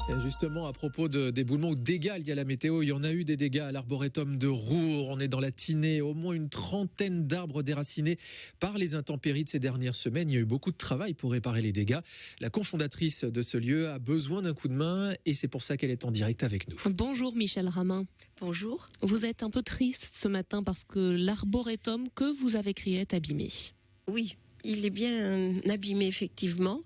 Et justement, à propos d'éboulements ou de dégâts liés à la météo, il y en a eu des dégâts à l'arboretum de Roure. On est dans la Tinée, au moins une trentaine d'arbres déracinés par les intempéries de ces dernières semaines. Il y a eu beaucoup de travail pour réparer les dégâts. La cofondatrice de ce lieu a besoin d'un coup de main et c'est pour ça qu'elle est en direct avec nous. Bonjour Michel Ramin. Bonjour. Vous êtes un peu triste ce matin parce que l'arboretum que vous avez créé est abîmé. Oui, il est bien abîmé effectivement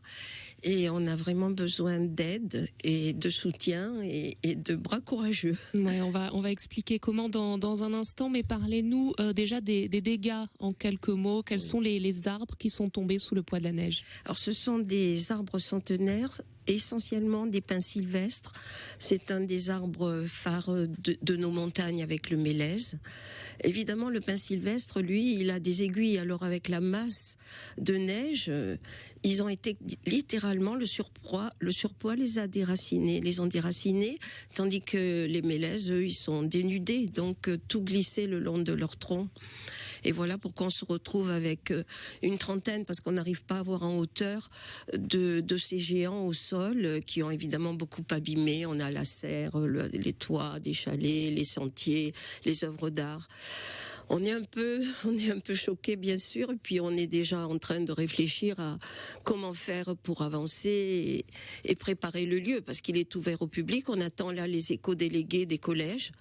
et on a vraiment besoin d'aide et de soutien et de bras courageux. Ouais, on va expliquer comment dans un instant, mais parlez-nous déjà des dégâts en quelques mots. Quels sont les arbres qui sont tombés sous le poids de la neige? Alors ce sont des arbres centenaires, essentiellement des pins sylvestres. C'est un des arbres phares de nos montagnes avec le mélèze. Évidemment, le pin sylvestre, lui, il a des aiguilles. Alors avec la masse de neige, ils ont été littéralement, le surpoids les a déracinés, les ont déracinés, tandis que les mélèzes, eux, ils sont dénudés, donc tout glissé le long de leur tronc. Et voilà pourquoi on se retrouve avec une trentaine, parce qu'on n'arrive pas à voir en hauteur, de ces géants au sol, qui ont évidemment beaucoup abîmé. On a la serre, les toits des chalets, les sentiers, les œuvres d'art. On est un peu choqué, bien sûr, et puis on est déjà en train de réfléchir à comment faire pour avancer et préparer le lieu, parce qu'il est ouvert au public. On attend là les éco-délégués des collèges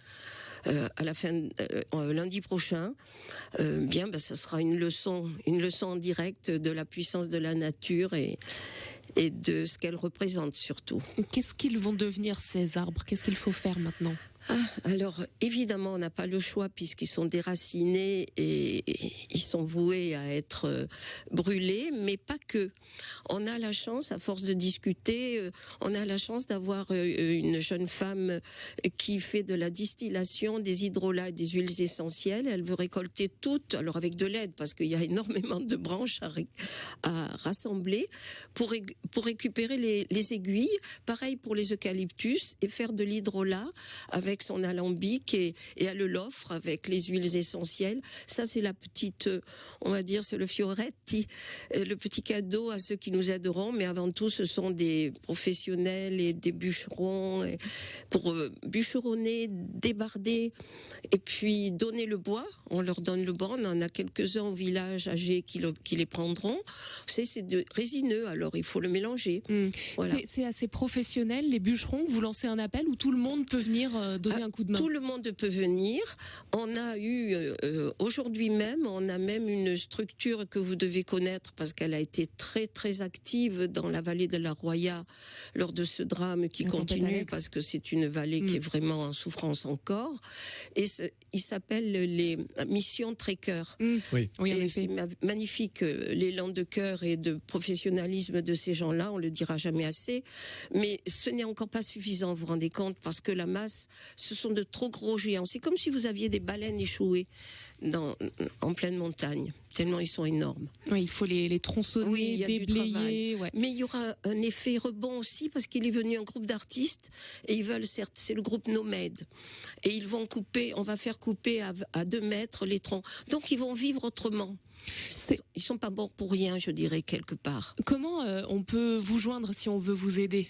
à la fin lundi prochain. Ce sera une leçon en direct de la puissance de la nature et de ce qu'elle représente surtout. Qu'est-ce qu'ils vont devenir ces arbres? Qu'est-ce qu'il faut faire maintenant? Alors, évidemment, on n'a pas le choix puisqu'ils sont déracinés et ils sont voués à être brûlés, mais pas que. On a la chance, à force de discuter, on a la chance d'avoir une jeune femme qui fait de la distillation des hydrolats et des huiles essentielles. Elle veut récolter toutes, alors avec de l'aide, parce qu'il y a énormément de branches à rassembler pour récupérer les aiguilles. Pareil pour les eucalyptus et faire de l'hydrolat avec son alambic et elle l'offre avec les huiles essentielles. Ça, c'est la petite, on va dire, c'est le fioretti, le petit cadeau à ceux qui nous aideront. Mais avant tout, ce sont des professionnels et des bûcherons pour bûcheronner, débarder et puis donner le bois. On leur donne le bois. On en a quelques-uns au village âgés qui les prendront. C'est résineux, alors il faut le mélanger. Voilà. C'est assez professionnel, les bûcherons. Vous lancez un appel où tout le monde peut venir donner un coup de main. Tout le monde peut venir. On a eu aujourd'hui même, on a même une structure que vous devez connaître parce qu'elle a été très très active dans la vallée de la Roya lors de ce drame qui continue parce que c'est une vallée qui est vraiment en souffrance encore. Et il s'appelle les missions Trekkers. Oui, et c'est magnifique l'élan de cœur et de professionnalisme de ces gens-là. On le dira jamais assez. Mais ce n'est encore pas suffisant, vous vous rendez compte, parce que la masse, ce sont de trop gros géants. C'est comme si vous aviez des baleines échouées en pleine montagne, tellement ils sont énormes. Oui, il faut les tronçonner, déblayer. Ouais. Mais il y aura un effet rebond aussi, parce qu'il est venu un groupe d'artistes, et ils veulent, certes, c'est le groupe Nomade, et ils vont couper, on va faire couper à 2 mètres les troncs. Donc ils vont vivre autrement. Ils sont pas morts pour rien, je dirais, quelque part. Comment on peut vous joindre si on veut vous aider?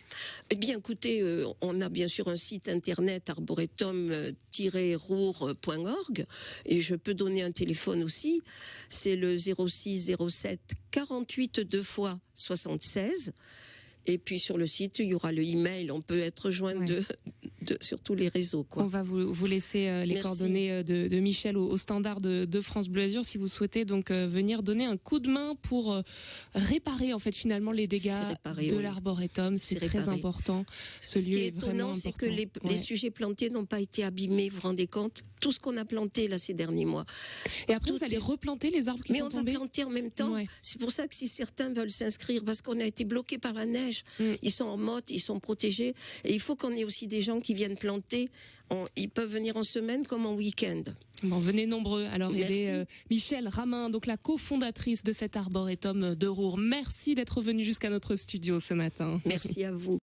Eh bien, écoutez, on a bien sûr un site internet arboretum-roure.org et je peux donner un téléphone aussi. C'est le 06 07 48 2 fois 76. Et puis sur le site, il y aura le email. On peut être joint sur tous les réseaux. Quoi. On va vous laisser les coordonnées de Michel au standard de France Bleu Azur si vous souhaitez donc venir donner un coup de main pour réparer en fait finalement les dégâts de l'arboretum. C'est très important. Ce qui est étonnant, c'est que les sujets plantés n'ont pas été abîmés. Vous vous rendez compte? Tout ce qu'on a planté là ces derniers mois. Et après, vous allez replanter les arbres qui sont tombés? Mais on va planter en même temps. Ouais. C'est pour ça que si certains veulent s'inscrire, parce qu'on a été bloqués par la neige, ils sont en motte, ils sont protégés. Et il faut qu'on ait aussi des gens qui viennent planter. Ils peuvent venir en semaine comme en week-end. Bon, venez nombreux. Alors, aider Michel Ramin, donc la cofondatrice de cet arboretum de Roure. Merci d'être venue jusqu'à notre studio ce matin. Merci à vous.